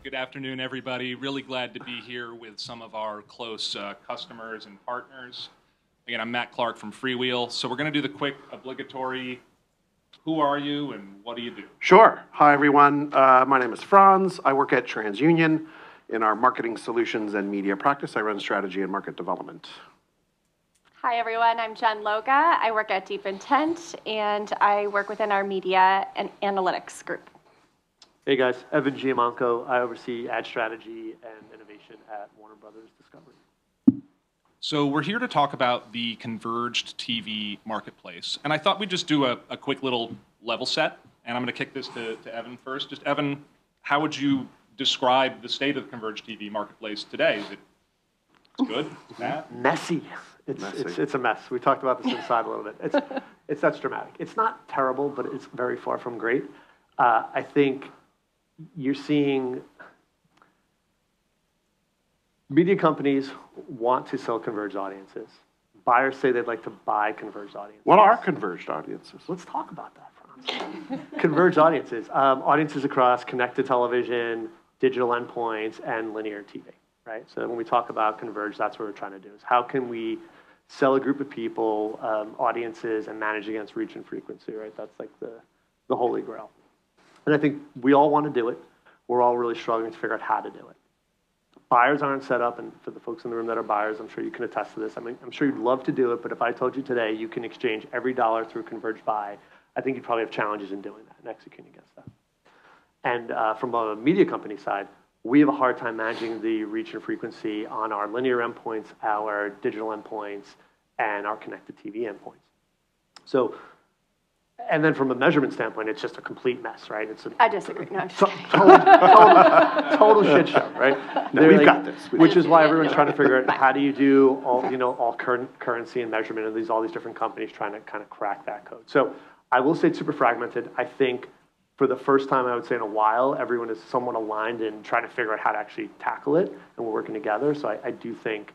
Good afternoon, everybody. Really glad to be here with some of our close customers and partners. Again, I'm Matt Clark from Freewheel. So we're going to do the quick obligatory, who are you and what do you do? Sure. Hi, everyone. My name is Frans. I work at Transunion in our marketing solutions and media practice. I run strategy and market development. Hi, everyone. I'm Jen Loga. I work at DeepIntent, and I work within our media and analytics group. Hey guys, Evan Giamanco. I oversee ad strategy and innovation at Warner Brothers Discovery. So we're here to talk about the converged TV marketplace. And I thought we'd just do a quick little level set. And I'm going to kick this to Evan first. Just Evan, how would you describe the state of the converged TV marketplace today? Is it good? Bad? Messy. It's a mess. We talked about this inside a little bit. That's dramatic. It's not terrible, but it's very far from great. I think you're seeing media companies want to sell converged audiences. Buyers say they'd like to buy converged audiences. What are converged audiences? Let's talk about that, Frans. Converged audiences. Audiences across connected television, digital endpoints, and linear TV, right? So when we talk about converged, that's what we're trying to do, is how can we sell a group of people, audiences, and manage against reach and frequency, right? That's like the holy grail. And I think we all want to do it. We're all really struggling to figure out how to do it. Buyers aren't set up, and for the folks in the room that are buyers, I'm sure you can attest to this. I mean, I'm sure you'd love to do it, but if I told you today you can exchange every dollar through a converged buy, I think you'd probably have challenges in doing that and executing against that. And from a media company side, we have a hard time managing the reach and frequency on our linear endpoints, our digital endpoints, and our connected TV endpoints. So, and then from a measurement standpoint, it's just a complete mess, right? I disagree. No, I'm just total shit show, right? No, we've got this. Which is why everyone's trying to figure out how do you do all currency and measurement, and all these different companies trying to kind of crack that code. So I will say it's super fragmented. I think for the first time, I would say in a while, everyone is somewhat aligned in trying to figure out how to actually tackle it, and we're working together. So I do think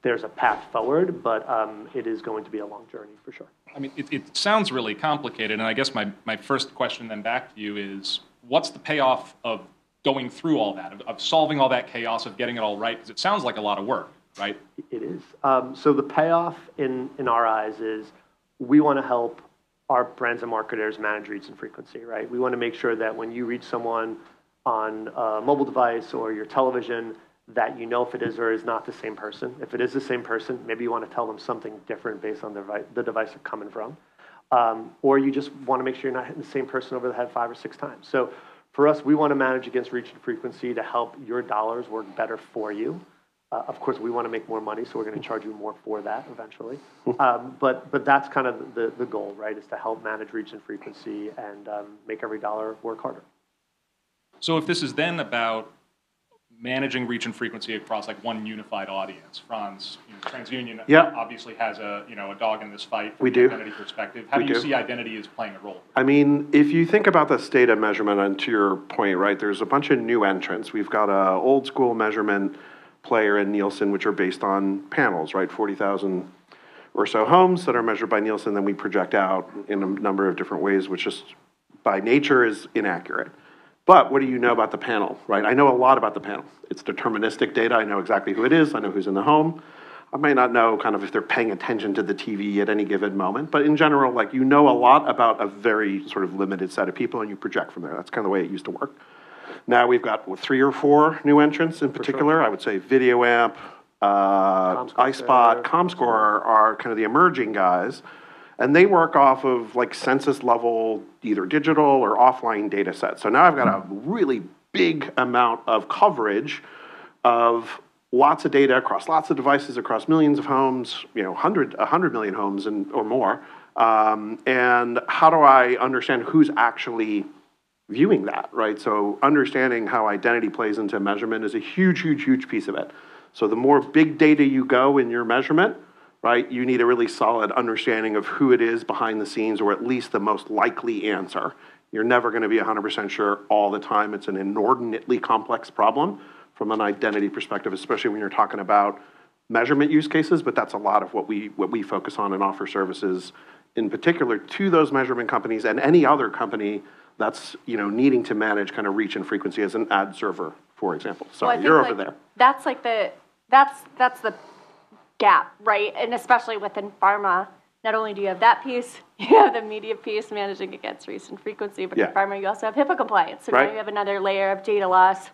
there's a path forward, but it is going to be a long journey for sure. I mean, it sounds really complicated, and I guess my first question then back to you is, what's the payoff of going through all that, of solving all that chaos, of getting it all right? Because it sounds like a lot of work, right? It is. So the payoff in our eyes is we want to help our brands and marketers manage reach and frequency, right? We want to make sure that when you reach someone on a mobile device or your television, that you know if it is or is not the same person. If it is the same person, maybe you want to tell them something different based on the device they're coming from. Or you just want to make sure you're not hitting the same person over the head 5 or 6 times. So for us, we want to manage against reach and frequency to help your dollars work better for you. Of course, we want to make more money, so we're going to charge you more for that eventually. But that's kind of the goal, right, is to help manage reach and frequency and make every dollar work harder. So if this is then about managing reach and frequency across like one unified audience, Frans, Transunion obviously has a dog in this fight from an identity perspective. How do you see identity as playing a role? I mean, if you think about this data measurement, and to your point, right, there's a bunch of new entrants. We've got a old school measurement player in Nielsen, which are based on panels, right, 40,000 or so homes that are measured by Nielsen, then we project out in a number of different ways, which just by nature is inaccurate. But what do you know about the panel, right? I know a lot about the panel. It's deterministic data. I know exactly who it is. I know who's in the home. I may not know kind of if they're paying attention to the TV at any given moment. But in general, like, you know a lot about a very sort of limited set of people, and you project from there. That's kind of the way it used to work. Now we've got 3 or 4 new entrants in particular. I would say VideoAmp, iSpot, ComScore are kind of the emerging guys. And they work off of like census level, either digital or offline data sets. So now I've got a really big amount of coverage of lots of data across lots of devices, across millions of homes, 100 million homes or more. And how do I understand who's actually viewing that, right? So understanding how identity plays into measurement is a huge, huge, huge piece of it. So the more big data you go in your measurement, right, you need a really solid understanding of who it is behind the scenes, or at least the most likely answer. You're never going to be 100% sure all the time. It's an inordinately complex problem from an identity perspective, especially when you're talking about measurement use cases, but that's a lot of what we focus on and offer services in particular to those measurement companies and any other company that's needing to manage kind of reach and frequency as an ad server for example? Well, I Sorry, think, you're over like, there. That's the gap, right? And especially within pharma, not only do you have that piece, you have the media piece managing against reach and frequency, but Yeah. in pharma you also have HIPAA compliance. So Right. now you have another layer of data loss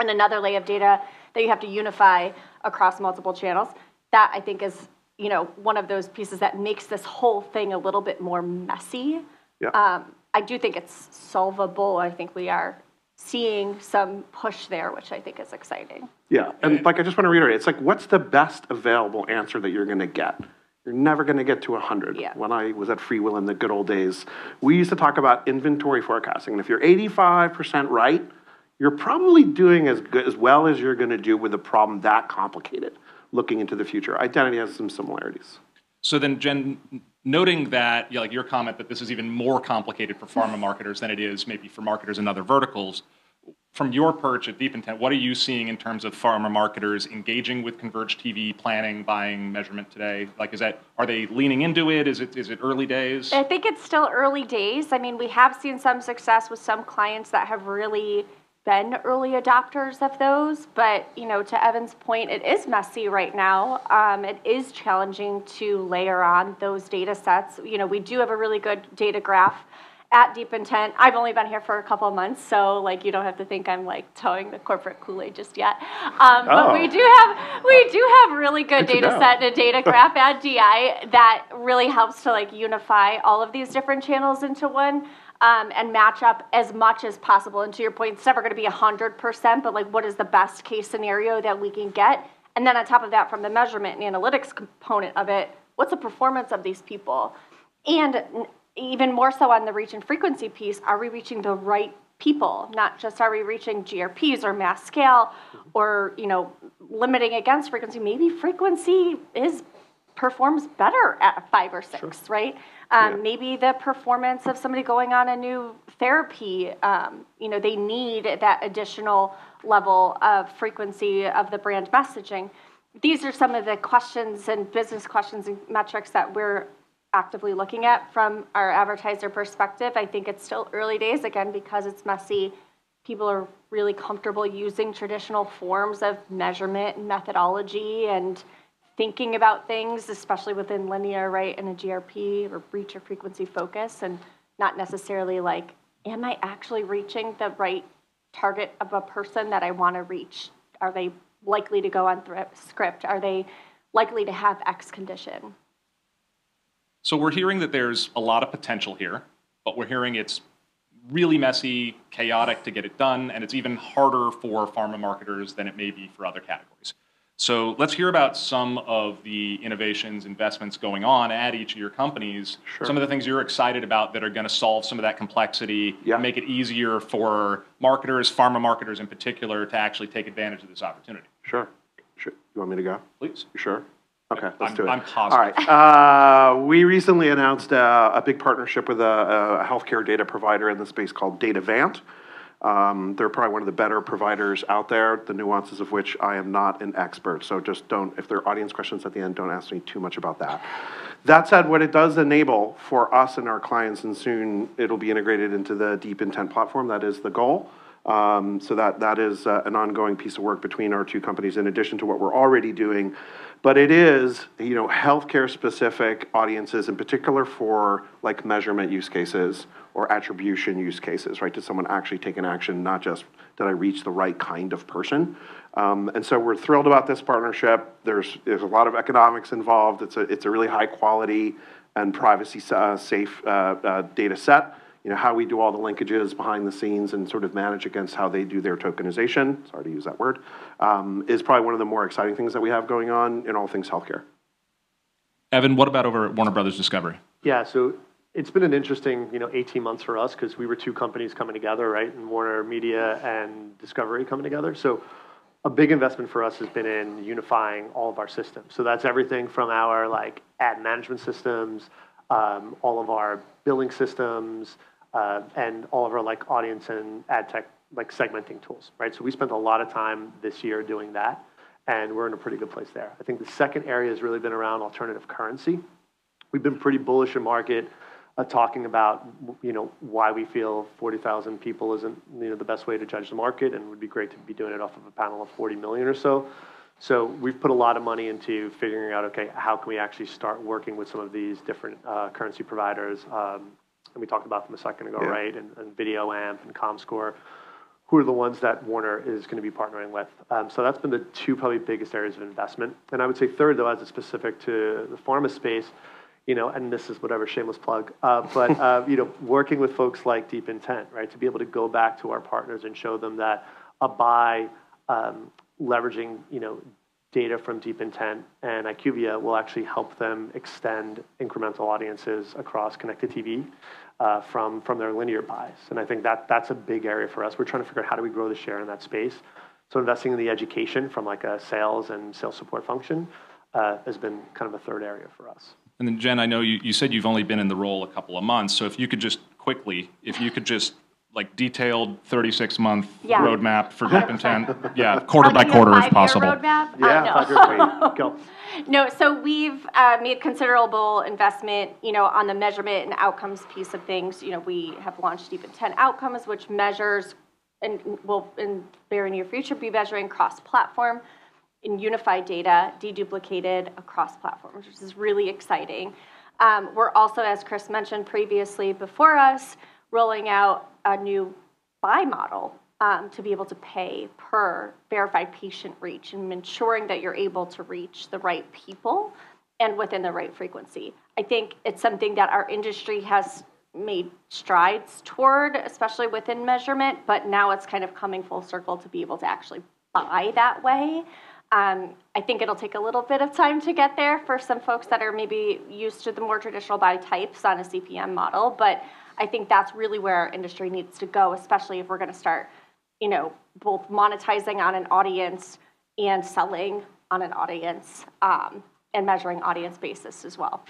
and another layer of data that you have to unify across multiple channels. That I think is, one of those pieces that makes this whole thing a little bit more messy. Yeah. I do think it's solvable. I think we are seeing some push there, which I think is exciting. Yeah, and like I just want to reiterate, it's like, what's the best available answer that you're going to get? You're never going to get to 100. Yeah. When I was at Freewheel in the good old days, we used to talk about inventory forecasting. And if you're 85% right, you're probably doing as well as you're going to do with a problem that complicated looking into the future. Identity has some similarities. So then, Jen, noting that, like your comment that this is even more complicated for pharma marketers than it is maybe for marketers in other verticals, from your perch at DeepIntent, what are you seeing in terms of pharma marketers engaging with converged TV planning, buying, measurement today? Like, are they leaning into it? Is it early days? I think it's still early days. I mean, we have seen some success with some clients that have really been early adopters of those, but to Evan's point, it is messy right now. It is challenging to layer on those data sets. We do have a really good data graph at DeepIntent. I've only been here for a couple of months, so you don't have to think I'm towing the corporate Kool-Aid just yet. But we do have really good data set and a data graph at DI that really helps to unify all of these different channels into one. And match up as much as possible. And to your point, it's never going to be 100%, but what is the best case scenario that we can get? And then on top of that, from the measurement and analytics component of it, what's the performance of these people? And even more so on the reach and frequency piece, are we reaching the right people? Not just are we reaching GRPs or mass scale or, limiting against frequency. Maybe frequency performs better at 5 or 6, sure. Right? Maybe the performance of somebody going on a new therapy, they need that additional level of frequency of the brand messaging. These are some of the questions and business questions and metrics that we're actively looking at from our advertiser perspective. I think it's still early days, again, because it's messy. People are really comfortable using traditional forms of measurement and methodology and thinking about things, especially within linear, right, and a GRP or reach or frequency focus, and not necessarily am I actually reaching the right target of a person that I want to reach? Are they likely to go on script? Are they likely to have X condition? So we're hearing that there's a lot of potential here, but we're hearing it's really messy, chaotic to get it done, and it's even harder for pharma marketers than it may be for other categories. So let's hear about some of the innovations, investments going on at each of your companies, Sure. Some of the things you're excited about that are going to solve some of that complexity, and make it easier for marketers, pharma marketers in particular, to actually take advantage of this opportunity. Sure. You want me to go? Please. You sure? Okay, let's do it. I'm positive. All right. We recently announced a big partnership with a healthcare data provider in the space called DataVant. They're probably one of the better providers out there, the nuances of which I am not an expert. So just if there are audience questions at the end, don't ask me too much about that. That said, what it does enable for us and our clients, and soon it'll be integrated into the DeepIntent platform, that is the goal. So that is an ongoing piece of work between our two companies in addition to what we're already doing. But it is, healthcare specific audiences, in particular for measurement use cases or attribution use cases, right? Did someone actually take an action, not just did I reach the right kind of person? And so we're thrilled about this partnership. There's a lot of economics involved. It's a really high quality and privacy safe data set. How we do all the linkages behind the scenes and sort of manage against how they do their tokenization, sorry to use that word, is probably one of the more exciting things that we have going on in all things healthcare. Evan, what about over at Warner Brothers Discovery? Yeah, so it's been an interesting 18 months for us because we were two companies coming together, right? And Warner Media and Discovery coming together. So a big investment for us has been in unifying all of our systems. So that's everything from our ad management systems, all of our billing systems, and all of our audience and ad tech segmenting tools, right? So we spent a lot of time this year doing that, and we're in a pretty good place there. I think the second area has really been around alternative currency. We've been pretty bullish in market talking about, why we feel 40,000 people isn't, the best way to judge the market, and it would be great to be doing it off of a panel of 40 million or so. So we've put a lot of money into figuring out, okay, how can we actually start working with some of these different currency providers? And we talked about them a second ago, right? And Video Amp and ComScore, who are the ones that Warner is going to be partnering with. So that's been the two probably biggest areas of investment. And I would say third, though, as it's specific to the pharma space, and this is whatever, shameless plug, but working with folks like DeepIntent, right, to be able to go back to our partners and show them that by leveraging, data from DeepIntent and IQVIA will actually help them extend incremental audiences across connected TV from their linear buys. And I think that's a big area for us. We're trying to figure out how do we grow the share in that space. So investing in the education from like a sales and sales support function has been kind of a third area for us. And then Jen, I know you said you've only been in the role a couple of months, so if you could just like detailed 36-month roadmap for DeepIntent, quarter by quarter if possible. Roadmap? Yeah, go. No, so we've made considerable investment, on the measurement and outcomes piece of things. We have launched DeepIntent Outcomes, which measures and will in very near future be measuring cross-platform in unified data, deduplicated across platforms, which is really exciting. We're also, as Chris mentioned previously before us, rolling out a new buy model to be able to pay per verified patient reach and ensuring that you're able to reach the right people and within the right frequency. I think it's something that our industry has made strides toward, especially within measurement, but now it's kind of coming full circle to be able to actually buy that way. I think it'll take a little bit of time to get there for some folks that are maybe used to the more traditional buy types on a CPM model, but I think that's really where our industry needs to go, especially if we're going to start, both monetizing on an audience and selling on an audience and measuring audience basis as well.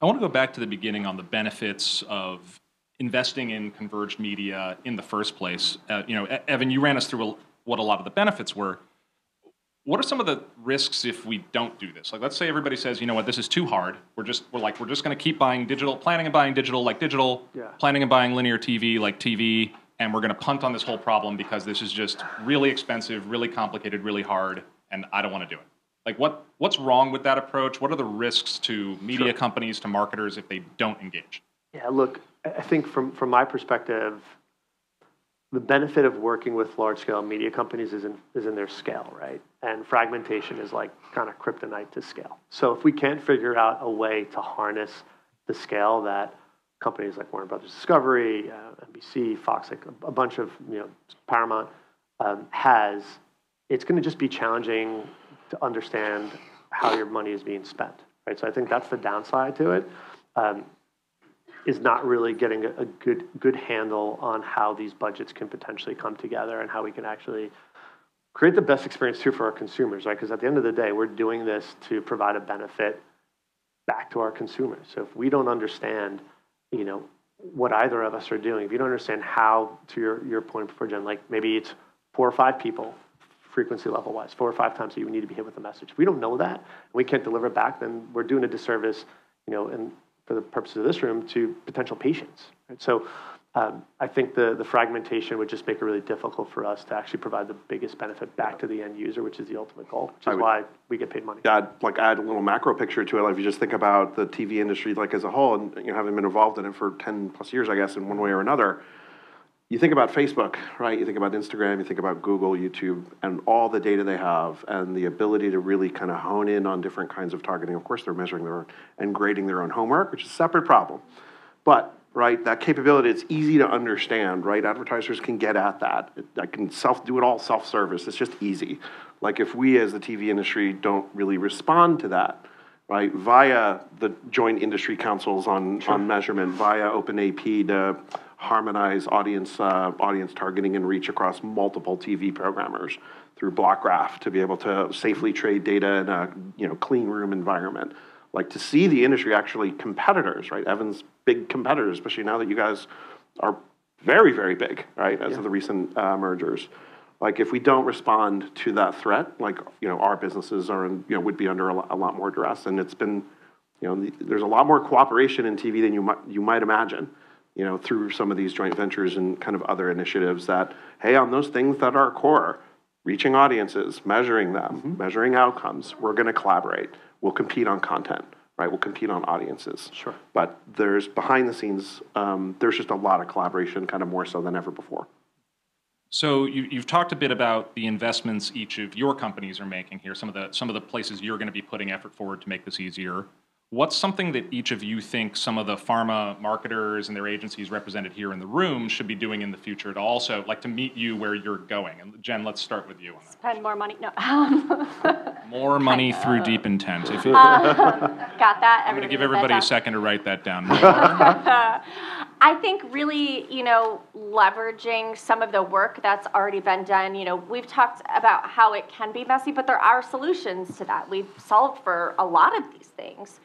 I want to go back to the beginning on the benefits of investing in converged media in the first place. Evan, you ran us through what a lot of the benefits were. What are some of the risks if we don't do this? Like, let's say everybody says, you know what, this is too hard. We're just going to keep buying digital, planning and buying digital like digital, planning and buying linear TV like TV, and we're going to punt on this whole problem because this is just really expensive, really complicated, really hard, and I don't want to do it. Like, what's wrong with that approach? What are the risks to media companies, to marketers, if they don't engage? Yeah, look, I think from my perspective, the benefit of working with large-scale media companies is in their scale, right? And fragmentation is like kind of kryptonite to scale. So if we can't figure out a way to harness the scale that companies like Warner Brothers Discovery, NBC, Fox, like a bunch of, Paramount has, it's going to just be challenging to understand how your money is being spent, right? So I think that's the downside to it. Is not really getting a good handle on how these budgets can potentially come together and how we can actually create the best experience too for our consumers, right? Because at the end of the day, we're doing this to provide a benefit back to our consumers. So if we don't understand, what either of us are doing, if you don't understand how, to your point before, Jen, like maybe it's 4 or 5 people, frequency level wise, 4 or 5 times that you need to be hit with a message. If we don't know that, and we can't deliver it back, then we're doing a disservice, and for the purposes of this room, to potential patients. Right? So I think the fragmentation would just make it really difficult for us to actually provide the biggest benefit back to the end user, which is the ultimate goal, which is why we get paid money. Add a little macro picture to it. Like if you just think about the TV industry like as a whole, and having been involved in it for 10 plus years, I guess, in one way or another, you think about Facebook, right? You think about Instagram, you think about Google, YouTube, and all the data they have and the ability to really kind of hone in on different kinds of targeting. Of course, they're measuring their own and grading their own homework, which is a separate problem. But, right, that capability, it's easy to understand, right? Advertisers can get at that. I can do it all self-service. It's just easy. Like if we as the TV industry don't really respond to that, right, via the joint industry councils on measurement, via OpenAP to harmonize audience targeting and reach across multiple TV programmers through block graph to be able to safely trade data in a clean room environment. Like to see the industry actually competitors, right? Evan's big competitors, especially now that you guys are very, very big, right? As of the recent mergers. Like if we don't respond to that threat, like, our businesses are would be under a lot more duress. And it's been there's a lot more cooperation in TV than you might imagine, through some of these joint ventures and kind of other initiatives that, hey, on those things that are core, reaching audiences, measuring them, measuring outcomes, we're going to collaborate. We'll compete on content, right? We'll compete on audiences. Sure. But there's behind the scenes, there's just a lot of collaboration, kind of more so than ever before. So you've talked a bit about the investments each of your companies are making here, some of the places you're going to be putting effort forward to make this easier. What's something that each of you think some of the pharma marketers and their agencies represented here in the room should be doing in the future to also, to meet you where you're going? And Jen, let's start with you on that. Spend more money? No. More money through DeepIntent. If you, Got that? I'm going to give everybody a second to write that down. I think really, leveraging some of the work that's already been done. We've talked about how it can be messy, but there are solutions to that. We've solved for a lot of these things.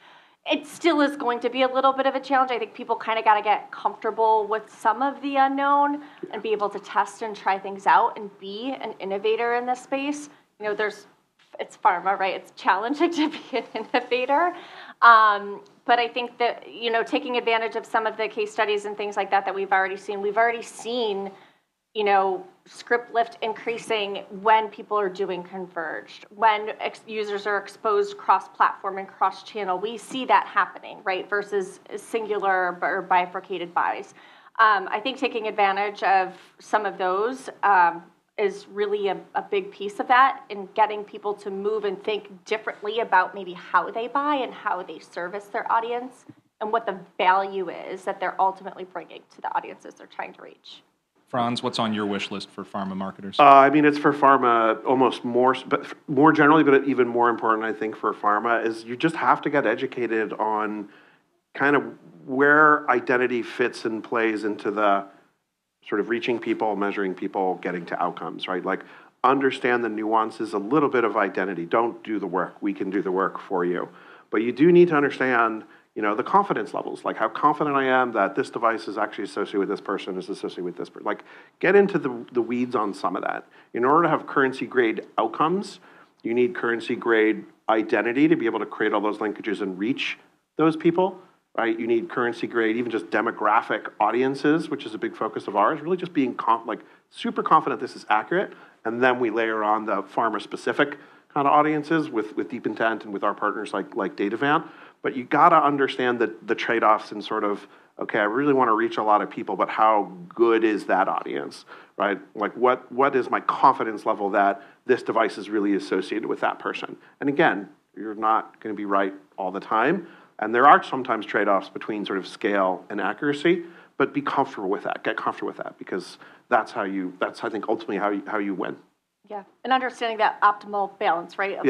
It still is going to be a little bit of a challenge. I think people kind of got to get comfortable with some of the unknown and be able to test and try things out and be an innovator in this space. It's pharma, right? It's challenging to be an innovator. But I think that, taking advantage of some of the case studies and things like that we've already seen, script lift increasing when people are doing converged, when users are exposed cross-platform and cross-channel. We see that happening, right, versus singular or bifurcated buys. I think taking advantage of some of those is really a big piece of that, in getting people to move and think differently about maybe how they buy and how they service their audience and what the value is that they're ultimately bringing to the audiences they're trying to reach. Franz, what's on your wish list for pharma marketers? It's for pharma almost more generally, but even more important, I think, for pharma is you just have to get educated on kind of where identity fits and plays into the sort of reaching people, measuring people, getting to outcomes, right? Understand the nuances, a little bit of identity. Don't do the work. We can do the work for you. But you do need to understand, the confidence levels, how confident I am that this device is actually associated with this person, is associated with this person. Get into the weeds on some of that. In order to have currency-grade outcomes, you need currency-grade identity to be able to create all those linkages and reach those people. Right? You need currency grade, even just demographic audiences, which is a big focus of ours, really just being super confident this is accurate. And then we layer on the pharma specific kind of audiences with DeepIntent and with our partners like Datavant. But you got to understand the trade-offs and sort of, okay, I really want to reach a lot of people, but how good is that audience, right? What is my confidence level that this device is really associated with that person? And again, you're not going to be right all the time. And there are sometimes trade-offs between sort of scale and accuracy, but be comfortable with that. Get comfortable with that, because that's I think ultimately how you win. Yeah, and understanding that optimal balance, right? Of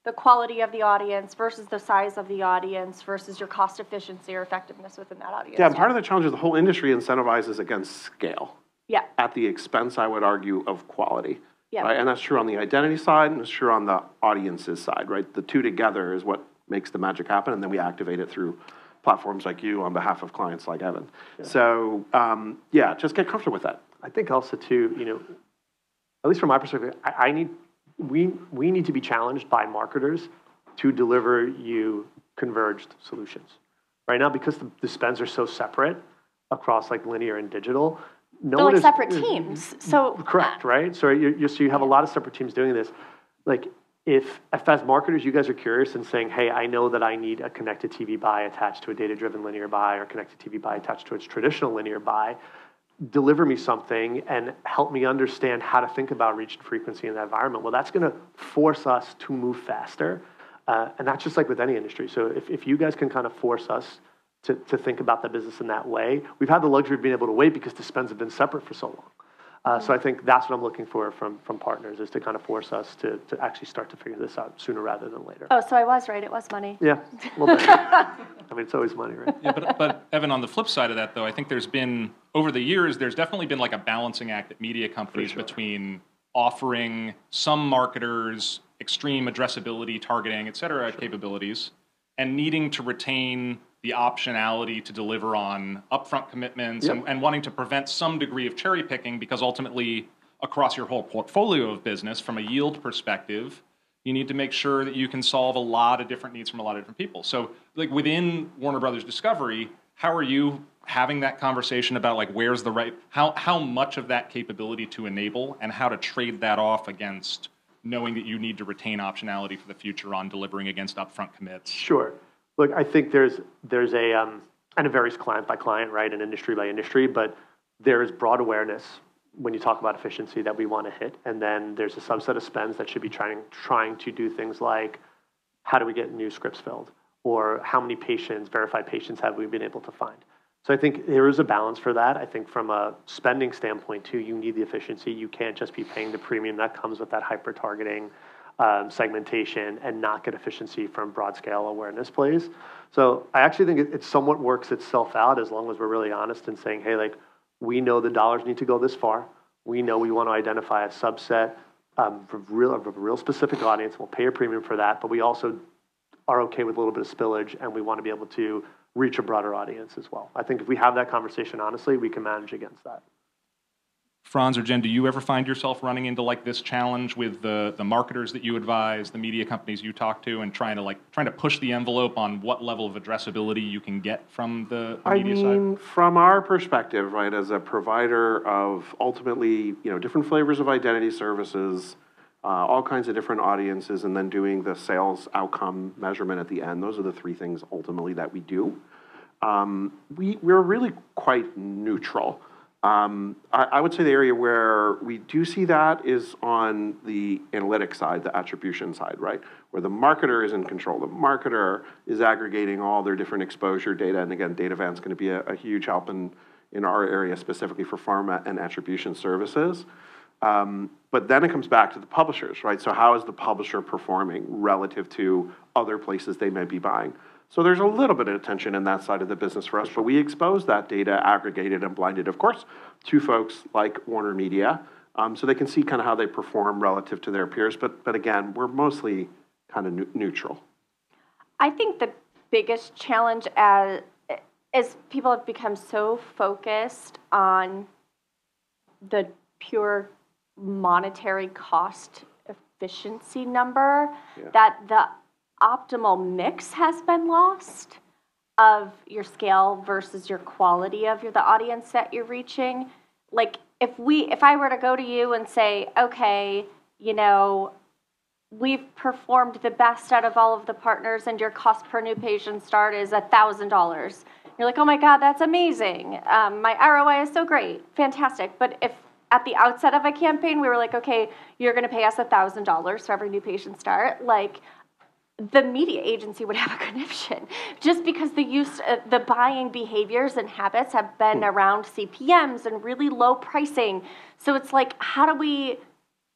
the quality of the audience versus the size of the audience versus your cost efficiency or effectiveness within that audience. Yeah, part of the challenge is the whole industry incentivizes against scale. Yeah. At the expense, I would argue, of quality. Yeah. Right? And that's true on the identity side, and it's true on the audiences side, right? The two together is what makes the magic happen, and then we activate it through platforms like you on behalf of clients like Evan. Yeah. So, just get comfortable with that. I think also too, at least from my perspective, we need to be challenged by marketers to deliver you converged solutions. Right now, because the spends are so separate across linear and digital, they're separate teams. So correct, right? So you have a lot of separate teams doing this. If as marketers, you guys are curious and saying, hey, I know that I need a connected TV buy attached to a data-driven linear buy or connected TV buy attached to its traditional linear buy, deliver me something and help me understand how to think about reach and frequency in that environment. Well, that's going to force us to move faster. And that's just like with any industry. So if you guys can kind of force us to think about the business in that way, we've had the luxury of being able to wait because the spends have been separate for so long. So I think that's what I'm looking for from partners, is to kind of force us to actually start to figure this out sooner rather than later. Oh, so I was right. It was money. Yeah, a little bit. I mean, it's always money, right? Yeah, but Evan, on the flip side of that, though, I think there's definitely been a balancing act at media companies between offering some marketers extreme addressability, targeting, et cetera, capabilities, and needing to retain the optionality to deliver on upfront commitments and wanting to prevent some degree of cherry picking, because ultimately across your whole portfolio of business, from a yield perspective, You need to make sure that you can solve a lot of different needs from a lot of different people. So like within Warner Brothers Discovery, how are you having that conversation about like where's the right, how much of that capability to enable and how to trade that off against knowing that you need to retain optionality for the future on delivering against upfront commits? Sure. Look, I think there's a, and it varies client by client, right, and industry by industry, but there is broad awareness when you talk about efficiency that we want to hit, and then there's a subset of spends that should be trying to do things like, how do we get new scripts filled? Or how many patients, verified patients, have we been able to find? So I think there is a balance for that. I think from a spending standpoint too, you need the efficiency. You can't just be paying the premium that comes with that hyper-targeting segmentation and not get efficiency from broad-scale awareness plays. So I actually think it somewhat works itself out as long as we're really honest in saying, hey, like, we know the dollars need to go this far. We know we want to identify a subset of a real specific audience. We'll pay a premium for that, but we also are okay with a little bit of spillage, and we want to be able to reach a broader audience as well. I think if we have that conversation honestly, we can manage against that. Frans or Jen, do you ever find yourself running into like this challenge with the marketers that you advise, the media companies you talk to, and trying to push the envelope on what level of addressability you can get from the media side? From our perspective, right, as a provider of ultimately, different flavors of identity services, all kinds of different audiences, and then doing the sales outcome measurement at the end, those are the three things ultimately that we do. We're really quite neutral. I would say the area where we do see that is on the analytics side, the attribution side, right? Where the marketer is in control. The marketer is aggregating all their different exposure data. And again, DataVan's going to be a huge help in our area, specifically for pharma and attribution services. But then it comes back to the publishers, right? So how is the publisher performing relative to other places they may be buying? So there's a little bit of attention in that side of the business for us, but we expose that data, aggregated and blinded, of course, to folks like Warner Media, so they can see kind of how they perform relative to their peers. But again, we're mostly kind of neutral. I think the biggest challenge as people have become so focused on the pure monetary cost efficiency number that the optimal mix has been lost of your scale versus your quality of the audience that you're reaching. Like if I were to go to you and say, okay, we've performed the best out of all of the partners and your cost per new patient start is $1,000. You're like, oh my God, that's amazing. My ROI is so great, fantastic. But if at the outset of a campaign, we were like, okay, you're going to pay us $1,000 for every new patient start, like, the media agency would have a conniption just because the buying behaviors and habits have been around CPMs and really low pricing. So it's like, how do we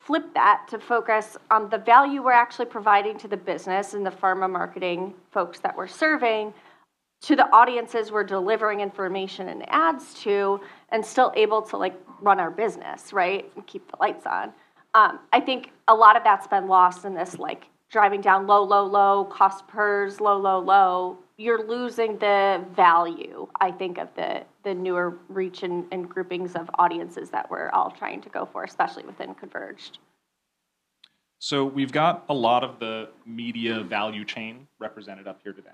flip that to focus on the value we're actually providing to the business and the pharma marketing folks that we're serving, to the audiences we're delivering information and ads to, and still able to like run our business, right, and keep the lights on. I think a lot of that's been lost in this like driving down low, cost pers, low. You're losing the value, I think, of the newer reach and groupings of audiences that we're all trying to go for, especially within Converged. So we've got a lot of the media value chain represented up here today.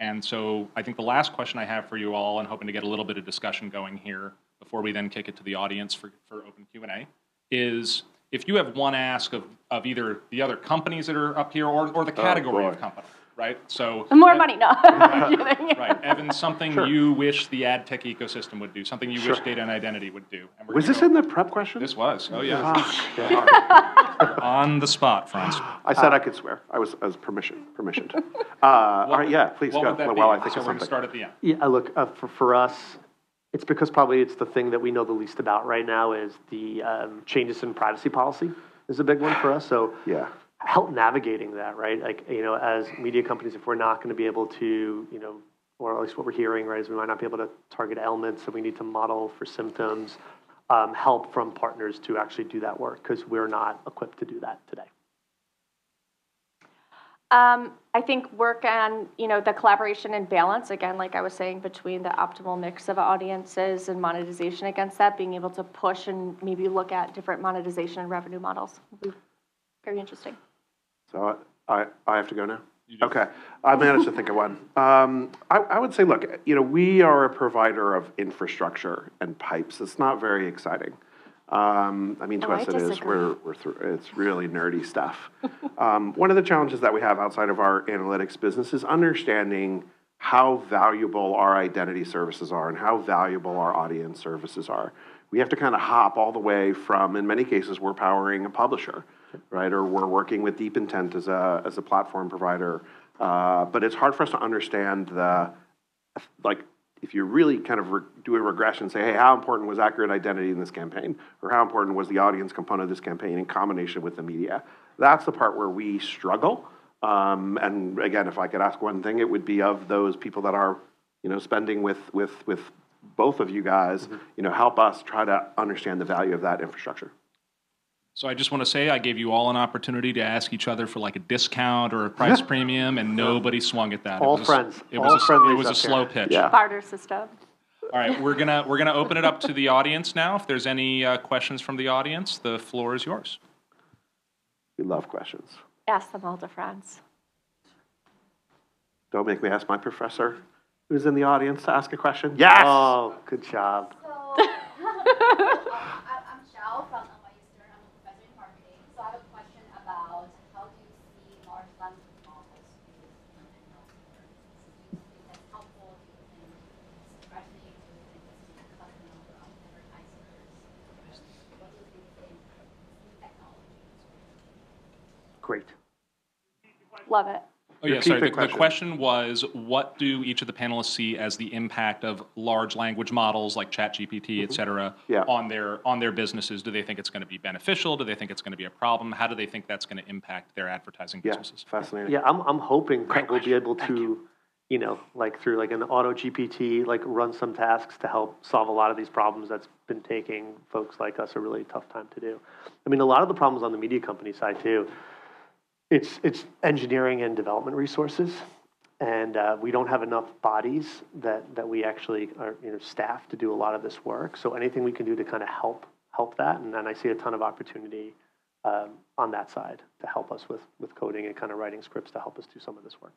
And so I think the last question I have for you all, and hoping to get a little bit of discussion going here before we then kick it to the audience for open Q&A, is if you have one ask of either the other companies that are up here or the category of company, right? So more money, no. Right. Evan, something you wish the ad tech ecosystem would do, something you wish data and identity would do. And was this in the prep question? This was. Oh, yeah. On the spot, Frans. I said I could swear. I was permissioned. All right, yeah, please go. Well, I think so we're going to start at the end. Yeah, look, for us, it's because probably it's the thing that we know the least about right now is the changes in privacy policy is a big one for us. So help navigating that, right? Like, as media companies, if we're not going to be able to, or at least what we're hearing, right, is we might not be able to target ailments, so we need to model for symptoms, help from partners to actually do that work because we're not equipped to do that today. I think work on, the collaboration and balance, again, like I was saying, between the optimal mix of audiences and monetization against that, being able to push and maybe look at different monetization and revenue models would be very interesting. So I have to go now? You do. Okay. I managed to think of one. I would say, look, we are a provider of infrastructure and pipes. It's not very exciting. I mean, to Oh, us I it is. disagree. We're through, it's really nerdy stuff. One of the challenges that we have outside of our analytics business is understanding how valuable our identity services are and how valuable our audience services are. We have to kind of hop all the way from, in many cases, we're powering a publisher, right? Or we're working with DeepIntent as a platform provider. But it's hard for us to understand like, if you really kind of do a regression and say, hey, how important was accurate identity in this campaign? Or how important was the audience component of this campaign in combination with the media? That's the part where we struggle. And again, if I could ask one thing, it would be of those people that are, spending with both of you guys, help us try to understand the value of that infrastructure. So I just want to say I gave you all an opportunity to ask each other for like a discount or a price premium, and nobody swung at that. All It was friends. It All was friendlies it was a up slow here. pitch. Yeah. Barter system. All right, we're gonna open it up to the audience now. If there's any questions from the audience, the floor is yours. We love questions. Ask them all to Frans. Don't make me ask my professor who's in the audience to ask a question. Yes! Oh, good job. So, I'm Xiao from NYU. I'm a professor in marketing. So I have a question about how do you see large language models used in healthcare? Do you think that's helpful? Do you think it's threatening? Do you think it's going to cut the number of advertisers? What do you think the impact of this technology is? Great. Love it. Oh yeah, Repeat sorry. the The question. question was, what do each of the panelists see as the impact of large language models like ChatGPT, et cetera, Yeah. on their businesses? Do they think it's going to be beneficial? Do they think it's going to be a problem? How do they think that's going to impact their advertising Yeah, businesses? fascinating. Yeah, I'm hoping Great that we'll be question. able to, like through like an auto GPT, like run some tasks to help solve a lot of these problems that's been taking folks like us a really tough time to do. I mean, a lot of the problems on the media company side too, it's engineering and development resources, and we don't have enough bodies that we actually are staffed to do a lot of this work. So anything we can do to kind of help that, and then I see a ton of opportunity on that side to help us with coding and kind of writing scripts to help us do some of this work.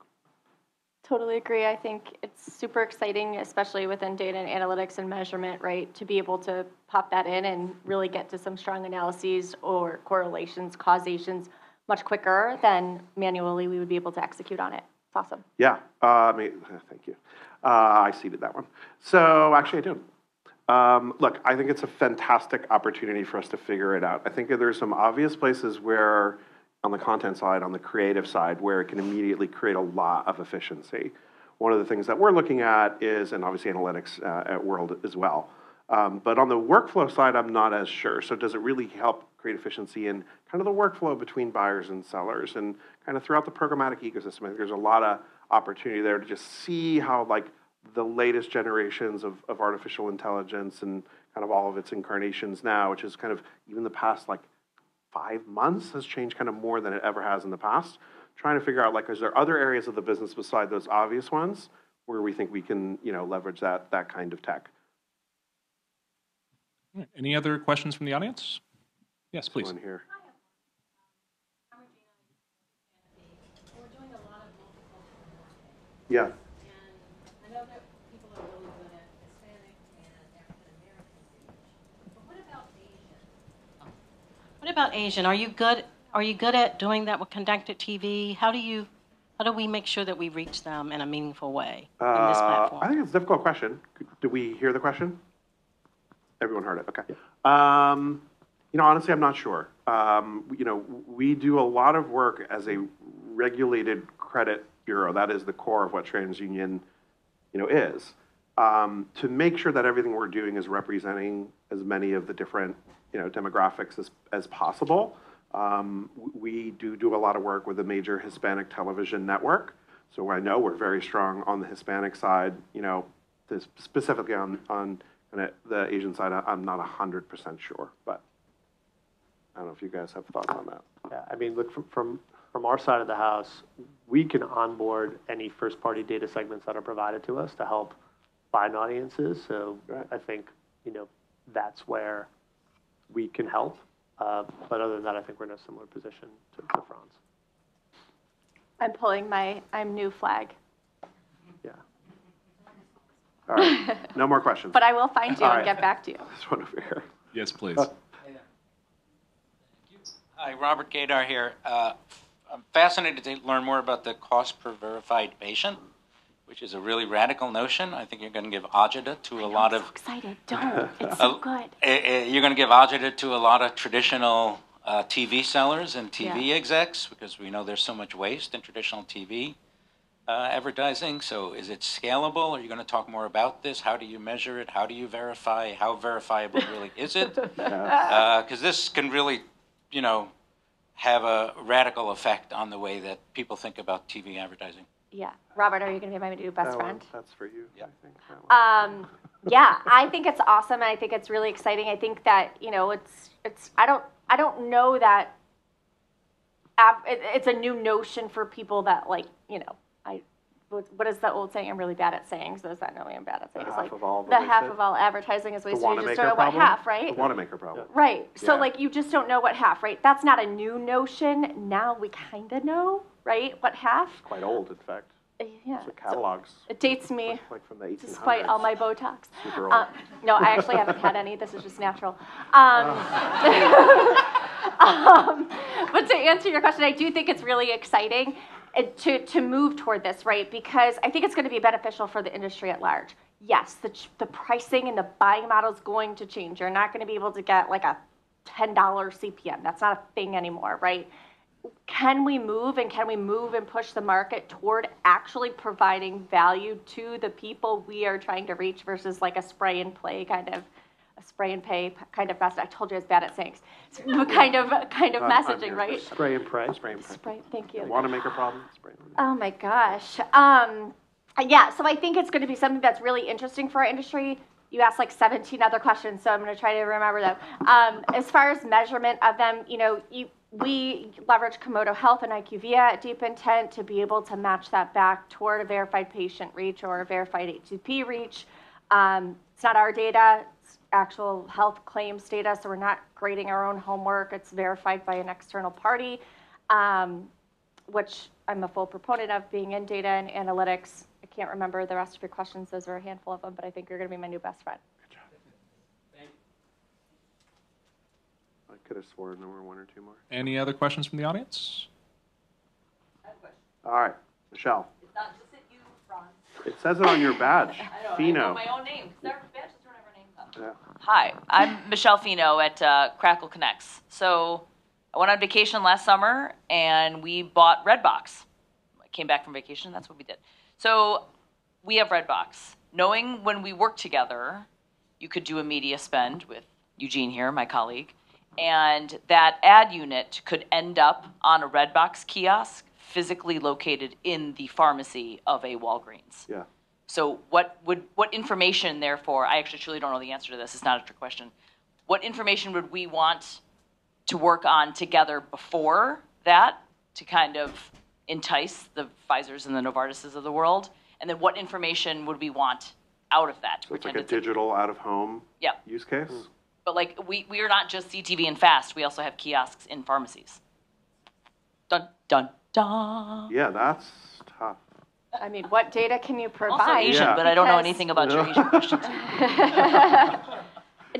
Totally agree. I think it's super exciting, especially within data and analytics and measurement, right? To be able to pop that in and really get to some strong analyses or correlations, causations much quicker than manually we would be able to execute on it. It's awesome. Yeah, thank you. I seeded that one. So actually I do. Look, I think it's a fantastic opportunity for us to figure it out. I think that there's some obvious places where, on the content side, on the creative side, where it can immediately create a lot of efficiency. One of the things that we're looking at is, and obviously analytics at World as well, but on the workflow side, I'm not as sure. So does it really help create efficiency in kind of the workflow between buyers and sellers and kind of throughout the programmatic ecosystem? I think there's a lot of opportunity there to just see how like the latest generations of artificial intelligence and kind of all of its incarnations now, which is kind of even the past like 5 months has changed kind of more than it ever has in the past. Trying to figure out like, is there other areas of the business beside those obvious ones where we think we can, leverage that kind of tech? Any other questions from the audience? Yes, please. One here. We're doing a lot of multicultural marketing. Yeah. And I know that people are really good at Hispanic and African American reach. But what about Asian? What about Asian? Are you good at doing that with connected TV? How do we make sure that we reach them in a meaningful way in this platform? I think it's a difficult question. Did we hear the question? Everyone heard it. Okay. Honestly, I'm not sure. We do a lot of work as a regulated credit bureau. That is the core of what Transunion, is. To make sure that everything we're doing is representing as many of the different, demographics as possible. We do a lot of work with a major Hispanic television network. So I know we're very strong on the Hispanic side, specifically on the Asian side. I'm not 100% sure, but I don't know if you guys have thoughts on that. Yeah, I mean, look, from our side of the house, we can onboard any first-party data segments that are provided to us to help find audiences. So I think, that's where we can help. But other than that, I think we're in a similar position to Frans. I'm new flag. Yeah. All right. No more questions. But I will find you All and right. get back to you. This one over here. Yes, please. Hi, Robert Gaydar here. I'm fascinated to learn more about the cost per verified patient, which is a really radical notion. I think you're going to give agita to a lot I'm of so excited. Don't. It's so good. you're going to give agita to a lot of traditional TV sellers and TV Yeah. execs, because we know there's so much waste in traditional TV advertising. So is it scalable? Are you going to talk more about this? How do you measure it? How do you verify? How verifiable really is it? Because this can really, have a radical effect on the way that people think about TV advertising. Yeah. Robert, are you going to be my new best That friend? one, that's for you, Yeah. I think. That one. Yeah, I think it's awesome, and I think it's really exciting. I think that it's. I don't know that. It's a new notion for people that what is that old saying? I'm really bad at sayings. Those that know me, I'm bad at sayings. half of all the the half wasted? of all advertising is The wasted. You just wanna-maker don't know what problem? half, right? The Wanamaker problem. Right. So Yeah. you just don't know what half, right? That's not a new notion. Now we kind of know, right? What half? Quite old, in fact. Yeah. So catalogs, It dates me. like from the 1800s. Despite all my Botox. Super old. No, I actually haven't had any. This is just natural. But to answer your question, I do think it's really exciting to move toward this, right? Because I think it's going to be beneficial for the industry at large. Yes, the pricing and the buying model is going to change. You're not going to be able to get like a $10 CPM. That's not a thing anymore, right? Can we move and push the market toward actually providing value to the people we are trying to reach versus like a spray and pay kind of message. I told you I was bad at sayings. Kind of messaging, here. right? Spray and pray. Spray and pray. Spray. Thank you. Wanamaker problem? Spray and pray. Oh my gosh. Yeah, so I think it's going to be something that's really interesting for our industry. You asked like 17 other questions, so I'm going to try to remember them. As far as measurement of them, we leverage Komodo Health and IQVIA at DeepIntent to be able to match that back toward a verified patient reach or a verified HCP reach. It's not our data, it's actual health claims data, so we're not grading our own homework. It's verified by an external party, which I'm a full proponent of, being in data and analytics. I can't remember the rest of your questions. Those are a handful of them, but I think you're going to be my new best friend. I could have sworn there were one or two more. Any other questions from the audience? All right, Michelle. It's not just at you, Frans. It says it on your badge. I know, I Fino. know my own name, because our badges don't have our names on them. Yeah. Hi, I'm Michelle Fino at Crackle Connects. So I went on vacation last summer, and we bought Redbox. I came back from vacation, that's what we did. So we have Redbox. Knowing when we work together, you could do a media spend with Eugene here, my colleague, and that ad unit could end up on a Redbox kiosk physically located in the pharmacy of a Walgreens. Yeah. So what information, therefore, I actually truly don't know the answer to this, it's not a trick question. What information would we want to work on together before that to kind of entice the Pfizers and the Novartises of the world? And then what information would we want out of that? So it's like a digital out-of-home Yep. use case? But like we are not just CTV and FAST, we also have kiosks in pharmacies. Dun, dun, dun. Yeah, that's tough. I mean, what data can you I'm provide? also Asian, Yeah. but I don't know Because- anything about your Asian questions.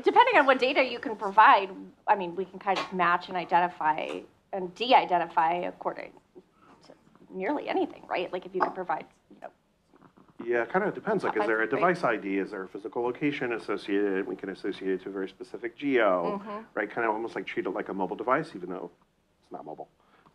Depending on what data you can provide, I mean, we can kind of match and identify and de-identify according to nearly anything, right? Like if you can provide, Yeah, it kind of depends. Like, is there a Right. device ID? Is there a physical location associated? We can associate it to a very specific geo, right? Kind of almost like treat it like a mobile device, even though it's not mobile.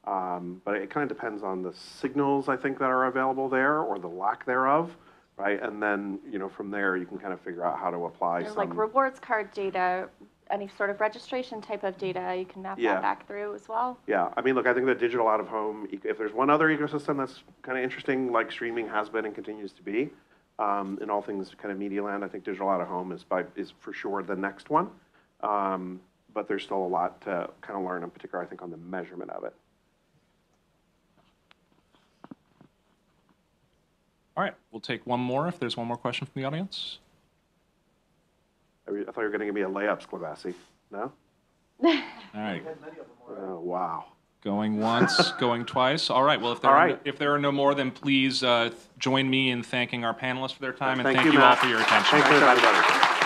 But it kind of depends on the signals, I think, that are available there or the lack thereof, right? And then, from there, you can kind of figure out how to apply there's some. like rewards card data, any sort of registration type of data, you can map Yeah. that back through as well. Yeah, I mean, look, I think the digital out-of-home, if there's one other ecosystem that's kind of interesting, like streaming has been and continues to be, in all things kind of media land, I think digital out-of-home is for sure the next one. But there's still a lot to kind of learn, in particular, I think, on the measurement of it. All right, we'll take one more if there's one more question from the audience. I thought you were going to give me a layup, Sklavasi. No? All right, Oh, wow. Going once, going twice. All right. Well, if there are no more, then please join me in thanking our panelists for their time, and thank you all Matt. for your attention. Thanks, everybody.